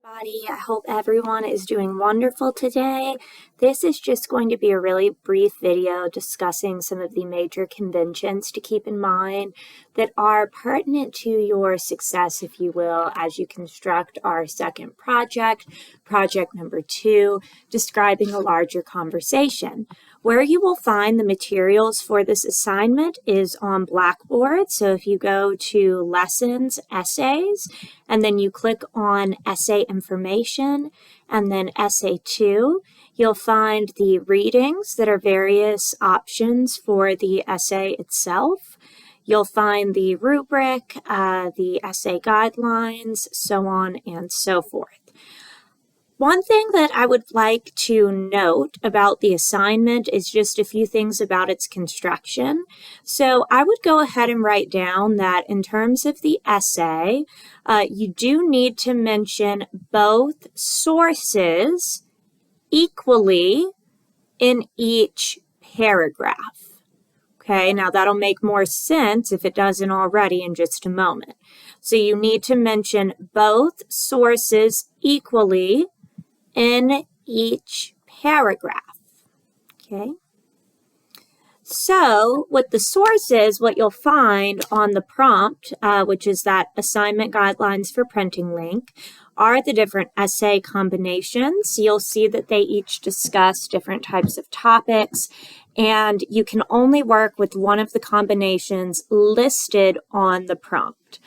Everybody. I hope everyone is doing wonderful today. This is just going to be a really brief video discussing some of the major conventions to keep in mind that are pertinent to your success, if you will, as you construct our second project, project number 2, describing a larger conversation. Where you will find the materials for this assignment is on Blackboard. So if you go to Lessons, Essays, and then you click on Essay Information, and then Essay 2, you'll find the readings that are various options for the essay itself. You'll find the rubric, the essay guidelines, so on and so forth. One thing that I would like to note about the assignment is just a few things about its construction. So I would go ahead and write down that in terms of the essay, you do need to mention both sources equally in each paragraph. Okay, now that'll make more sense if it doesn't already in just a moment. So you need to mention both sources equally in each paragraph. Okay. So with the sources, what you'll find on the prompt, which is that assignment guidelines for printing link, are the different essay combinations. You'll see that they each discuss different types of topics, and you can only work with one of the combinations listed on the prompt.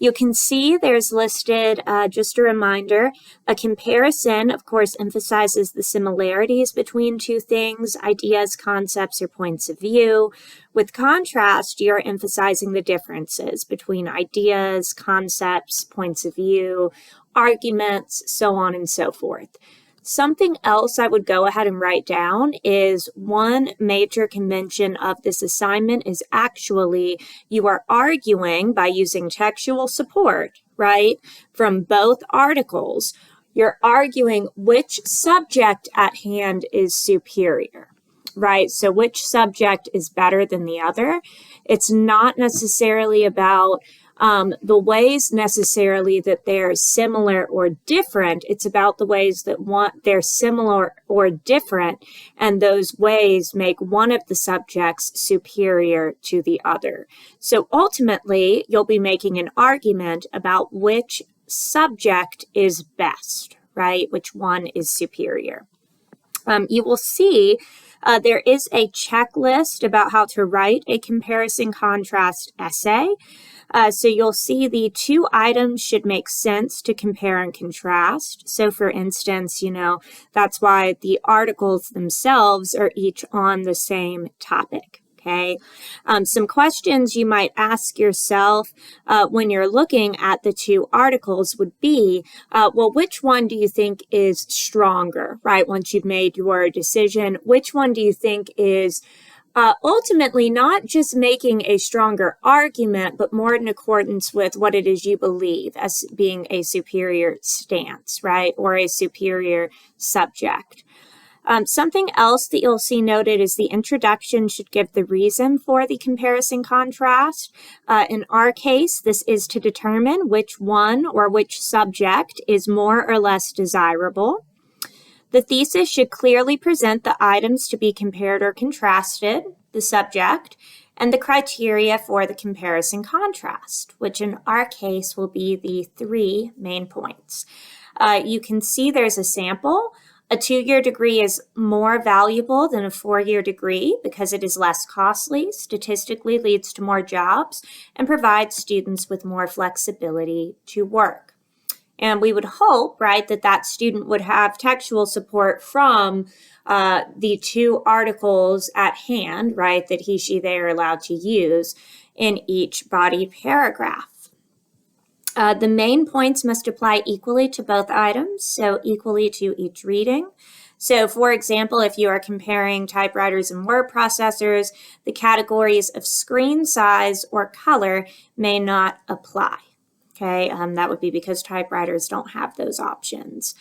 You can see there's listed, just a reminder, a comparison, of course, emphasizes the similarities between two things, ideas, concepts, or points of view. With contrast, you're emphasizing the differences between ideas, concepts, points of view, arguments, so on and so forth. Something else I would go ahead and write down is one major convention of this assignment is actually you are arguing by using textual support, right, from both articles. You're arguing which subject at hand is superior, right? So which subject is better than the other. It's not necessarily about the ways necessarily that they're similar or different. It's about the ways that they're similar or different, and those ways make one of the subjects superior to the other. So ultimately, you'll be making an argument about which subject is best, right? Which one is superior. You will see there is a checklist about how to write a comparison contrast essay. So you'll see the two items should make sense to compare and contrast. So for instance, that's why the articles themselves are each on the same topic. Okay. Some questions you might ask yourself when you're looking at the two articles would be, well, which one do you think is stronger, right? Once you've made your decision, which one do you think is ultimately not just making a stronger argument, but more in accordance with what it is you believe as being a superior stance, right? Or a superior subject. Something else that you'll see noted is the introduction should give the reason for the comparison contrast. In our case, this is to determine which one or which subject is more or less desirable. The thesis should clearly present the items to be compared or contrasted, the subject, and the criteria for the comparison contrast, which in our case will be the 3 main points. You can see there's a sample. A 2-year degree is more valuable than a 4-year degree because it is less costly, statistically leads to more jobs, and provides students with more flexibility to work. And we would hope, right, that student would have textual support from the two articles at hand, right, that he, she, they are allowed to use in each body paragraph. The main points must apply equally to both items, so equally to each reading. So, for example, if you are comparing typewriters and word processors, the categories of screen size or color may not apply. Okay, that would be because typewriters don't have those options.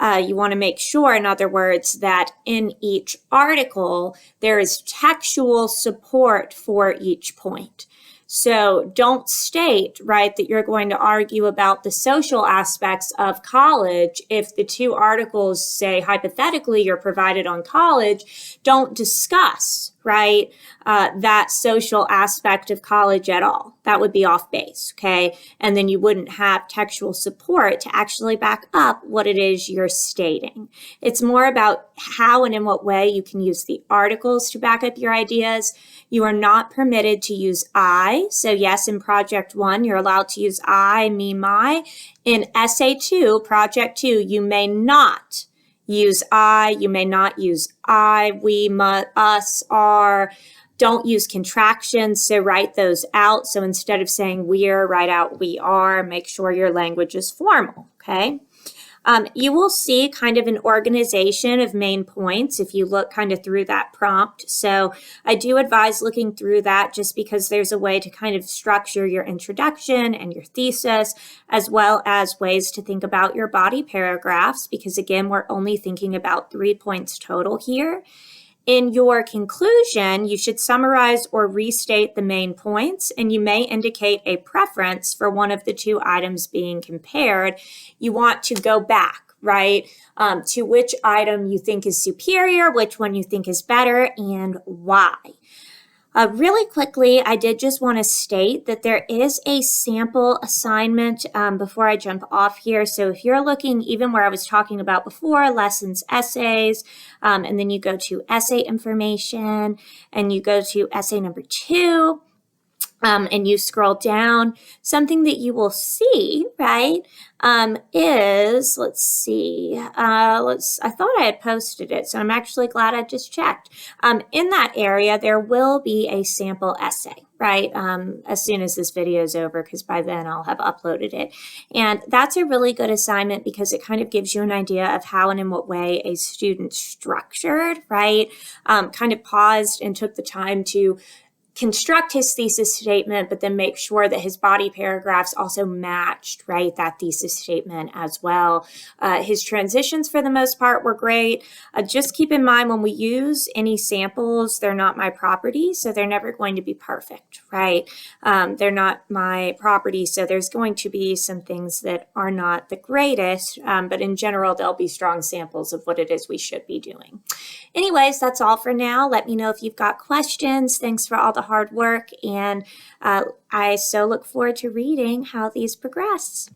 You want to make sure, in other words, that in each article, there is textual support for each point. So don't state, right, that you're going to argue about the social aspects of college if the two articles say hypothetically you're provided on college. Don't discuss, right, that social aspect of college at all. That would be off base, okay? And then you wouldn't have textual support to actually back up what it is you're stating. It's more about how and in what way you can use the articles to back up your ideas. You are not permitted to use I. So yes, in Project 1, you're allowed to use I, me, my. In Essay 2, Project 2, you may not use I. You may not use I, we, us, our. Don't use contractions, so write those out. So instead of saying we're, write out we are. Make sure your language is formal, okay? You will see kind of an organization of main points if you look kind of through that prompt. So I do advise looking through that just because there's a way to kind of structure your introduction and your thesis, as well as ways to think about your body paragraphs, because again, we're only thinking about 3 points total here. In your conclusion, you should summarize or restate the main points, and you may indicate a preference for one of the two items being compared. You want to go back, right, to which item you think is superior, which one you think is better, and why. Really quickly, I did just want to state that there is a sample assignment before I jump off here. So if you're looking even where I was talking about before, lessons, essays, and then you go to essay information and you go to essay number 2, and you scroll down, something that you will see, right, is, let's see, I thought I had posted it, so I'm actually glad I just checked. In that area, there will be a sample essay, right, as soon as this video is over, because by then I'll have uploaded it. And that's a really good assignment because it kind of gives you an idea of how and in what way a student structured, right, kind of paused and took the time to construct his thesis statement, but then make sure that his body paragraphs also matched, right, that thesis statement as well. His transitions, for the most part, were great. Just keep in mind when we use any samples, they're not my property, so they're never going to be perfect, right? They're not my property, so there's going to be some things that are not the greatest, but in general, they'll be strong samples of what it is we should be doing. Anyways, that's all for now. Let me know if you've got questions. Thanks for all the hard work, and I so look forward to reading how these progress.